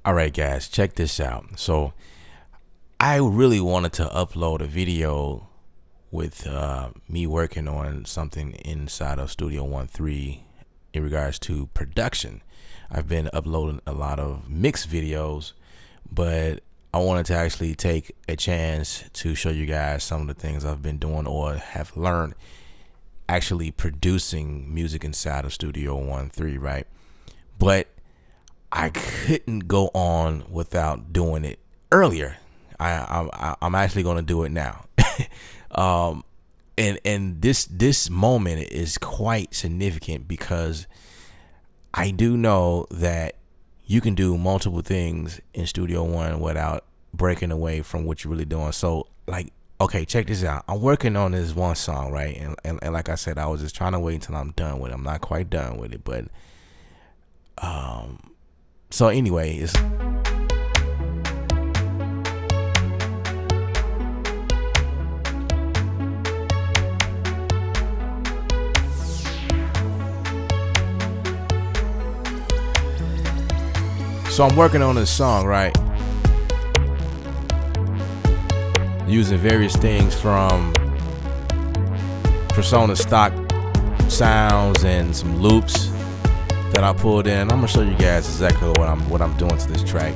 All right, guys, check this out. So I really wanted to upload a video with me working on something inside of Studio One 3 in regards to production. I've been uploading a lot of mixed videos, but I wanted to actually take a chance to show you guys some of the things I've been doing or have learned actually producing music inside of Studio One 3, right? But I couldn't go on without doing it earlier. I'm actually going to do it now. And this moment is quite significant because I do know that you can do multiple things in Studio One without breaking away from what you're really doing. So, like, okay, check this out. I'm working on this one song, right? And like I said, I was just trying to wait until I'm done with it. I'm not quite done with it, but so anyway, it's so I'm working on this song, right? Using various things from Persona stock sounds and some loops that I pulled in. I'm gonna show you guys exactly what I'm doing to this track.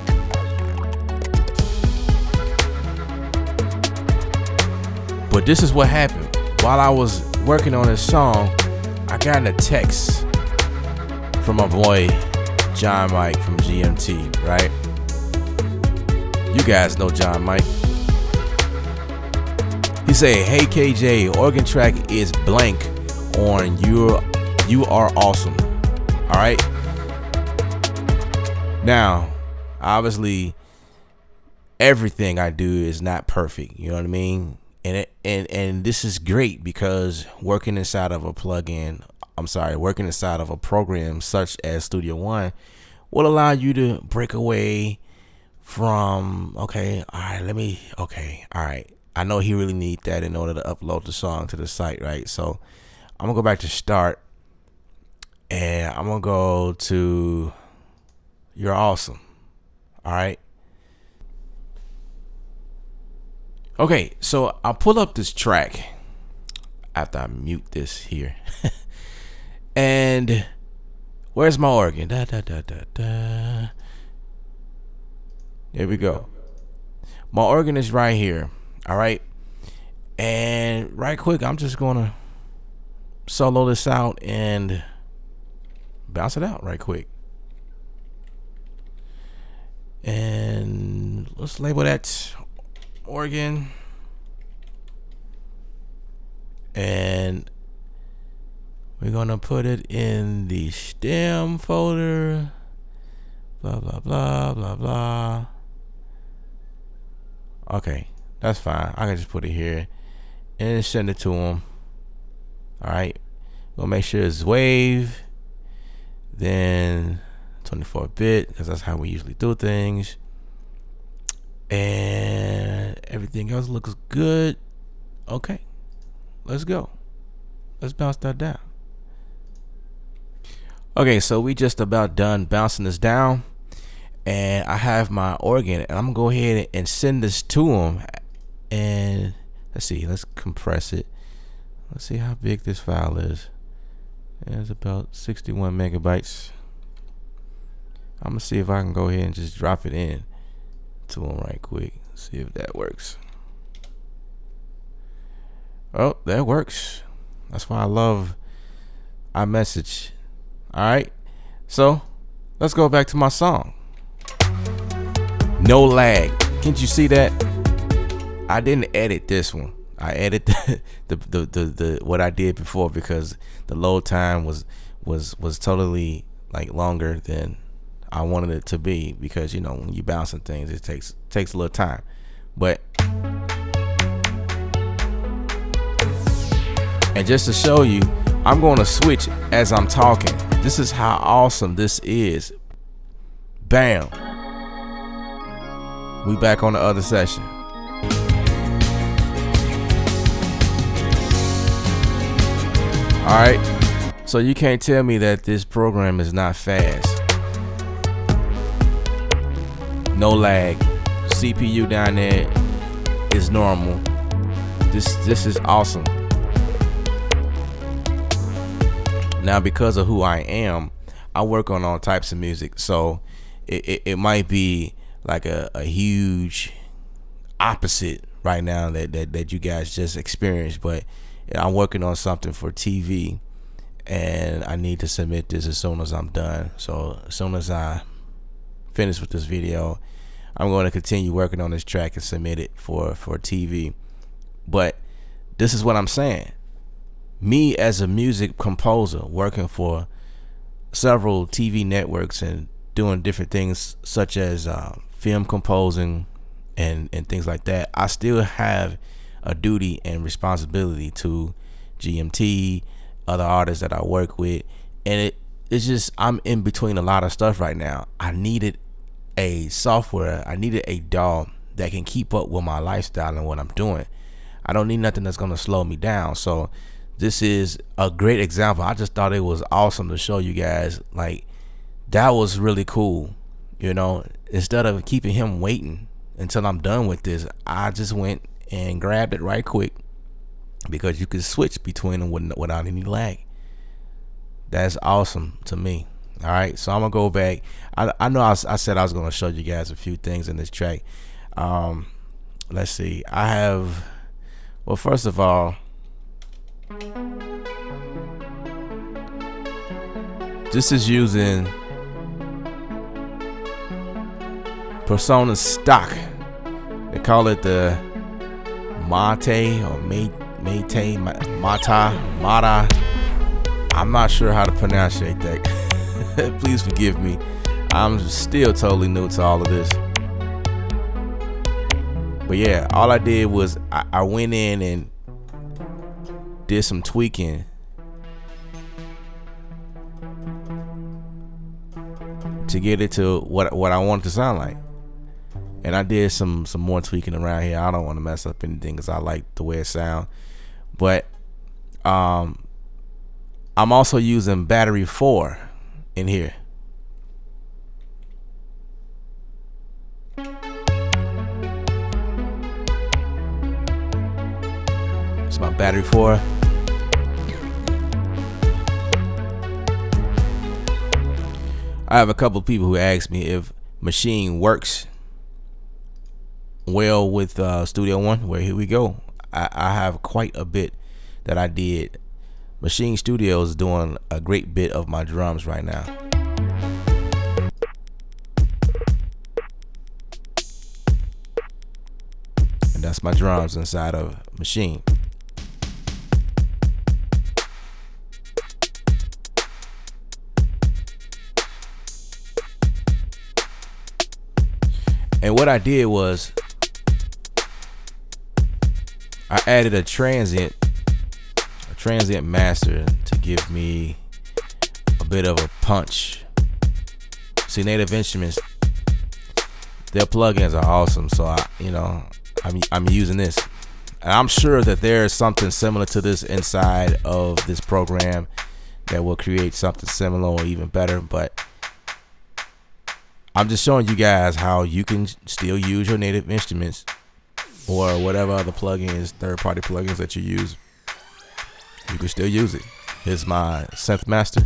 But this is what happened. While I was working on this song, I got a text from my boy John Mike from GMT, right? You guys know John Mike. He said, "Hey KJ, organ track is blank on You Are Awesome." All right. Now, obviously, everything I do is not perfect. You know what I mean? And this is great because working inside of a working inside of a program such as Studio One will allow you to break away from, all right. I know he really need that in order to upload the song to the site, right? So I'm gonna go back to start and I'm gonna go to You're Awesome. All right. Okay, so I'll pull up this track after I mute this here. And where's my organ? Da, da, da, da, da. There we go. My organ is right here. All right. And right quick, I'm just going to solo this out and bounce it out right quick. And let's label that organ. And we're going to put it in the stem folder. Blah, blah, blah, blah, blah. Okay, that's fine. I can just put it here and send it to him. All right. We'll make sure it's wave. Then 24-bit, because that's how we usually do things. And everything else looks good. Okay, let's go. Let's bounce that down. Okay, so we just about done bouncing this down, and I have my organ, and I'm gonna go ahead and send this to him. And let's see, let's compress it. Let's see how big this file is. It's about 61 megabytes. I'm gonna see if I can go ahead and just drop it in to him right quick. See if that works. Oh, that works. That's why I love iMessage. All right, so let's go back to my song. No lag. Can't you see that? I didn't edit this one. I edited the what I did before because the load time was totally like longer than I wanted it to be, because you know when you bouncing things it takes a little time. But and just to show you, I'm going to switch as I'm talking. This is how awesome this is. Bam. We back on the other session. All right. So you can't tell me that this program is not fast. no lag. CPU down there is normal. This is awesome. Now, because of who I am, I work on all types of music, so it might be like a huge opposite right now that you guys just experienced, but I'm working on something for TV, and I need to submit this as soon as I'm done. So as soon as I finish with this video, I'm going to continue working on this track and submit it for TV. But this is what I'm saying. Me as a music composer working for several TV networks and doing different things such as film composing and things like that, I still have a duty and responsibility to GMT, other artists that I work with, and it's just I'm in between a lot of stuff right now. I needed a software, I needed a DAW that can keep up with my lifestyle and what I'm doing. I don't need nothing that's gonna slow me down. So this is a great example. I just thought it was awesome to show you guys. Like, that was really cool. You know, instead of keeping him waiting until I'm done with this, I just went and grabbed it right quick, because you can switch between them without any lag. That's awesome to me. All right, so I'm gonna go back. I know I said I was gonna show you guys a few things in this track. Let's see. I have, well, first of all, this is using Persona stock. They call it the Mate or Mata. I'm not sure how to pronounce that. Please forgive me. I'm still totally new to all of this. But yeah, all I did was I went in and did some tweaking to get it to what I want it to sound like. And I did some more tweaking around here. I don't want to mess up anything because I like the way it sounds. But I'm also using Battery 4 in here. It's my Battery 4. I have a couple of people who asked me if Maschine works well with Studio One. Well, here we go. I have quite a bit that I did. Maschine Studio is doing a great bit of my drums right now. And that's my drums inside of Maschine. And what I did was I added a transient master to give me a bit of a punch. See, Native Instruments, their plugins are awesome, so I'm using this, and I'm sure that there is something similar to this inside of this program that will create something similar or even better. But I'm just showing you guys how you can still use your Native Instruments or whatever other plugins, third-party plugins that you use. You can still use it. Here's my synth master.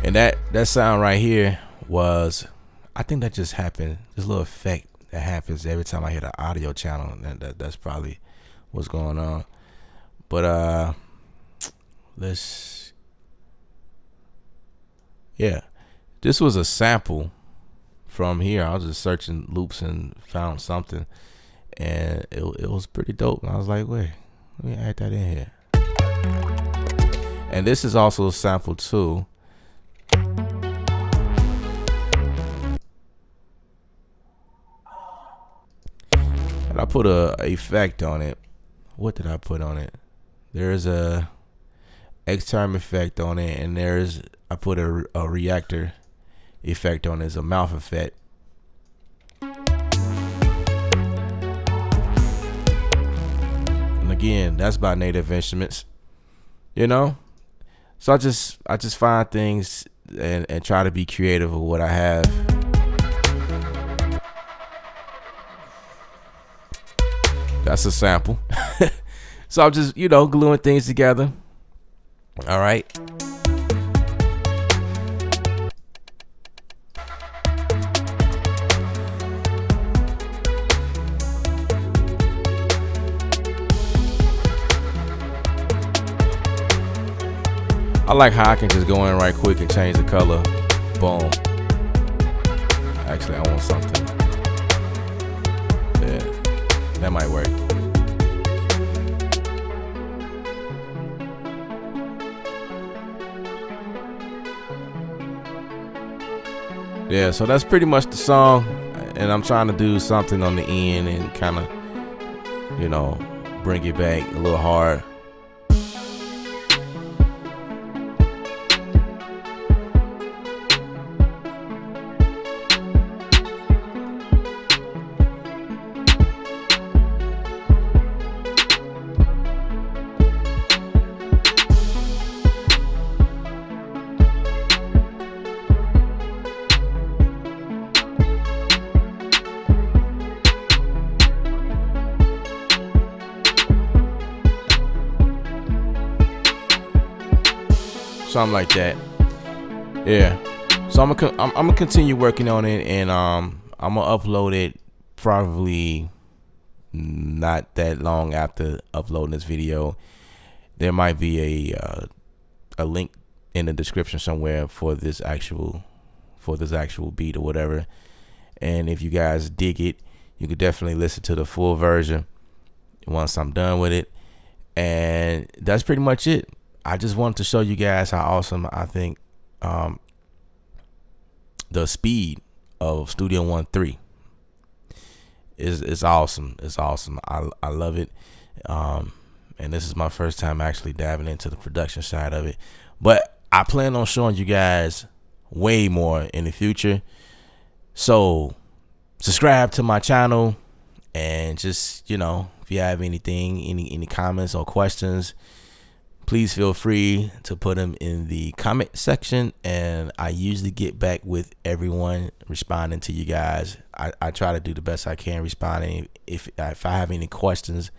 And that sound right here was, I think that just happened. This little effect that happens every time I hit an audio channel. That's probably what's going on. But this was a sample from here. I was just searching loops and found something, and it was pretty dope. And I was like, wait, let me add that in here. And this is also a sample too. And I put a effect on it. What did I put on it? There's a X-term effect on it, and I put a reactor effect on it. It's a mouth effect. And again, that's by Native Instruments. You know, so I just find things and try to be creative with what I have. That's a sample. So I'm just, gluing things together. All right. I like how I can just go in right quick and change the color. Boom. Actually, I want something. Yeah, that might work. Yeah, so that's pretty much the song. And I'm trying to do something on the end and kind of, bring it back a little hard. Something like that. Yeah. So I'm gonna continue working on it, and I'm gonna upload it probably not that long after uploading this video. There might be a link in the description somewhere for this actual beat or whatever. And if you guys dig it, you could definitely listen to the full version once I'm done with it. And that's pretty much it. I just wanted to show you guys how awesome I think the speed of Studio One 3 is awesome. It's awesome. I love it. And this is my first time actually diving into the production side of it. But I plan on showing you guys way more in the future. So subscribe to my channel, and just, if you have anything, any comments or questions, please feel free to put them in the comment section, and I usually get back with everyone, responding to you guys. I try to do the best I can responding. If I have any questions,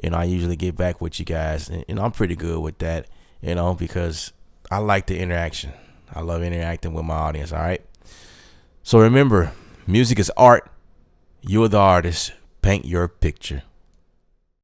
I usually get back with you guys, and I'm pretty good with that, because I like the interaction. I love interacting with my audience. All right. So remember, music is art. You're the artist. Paint your picture.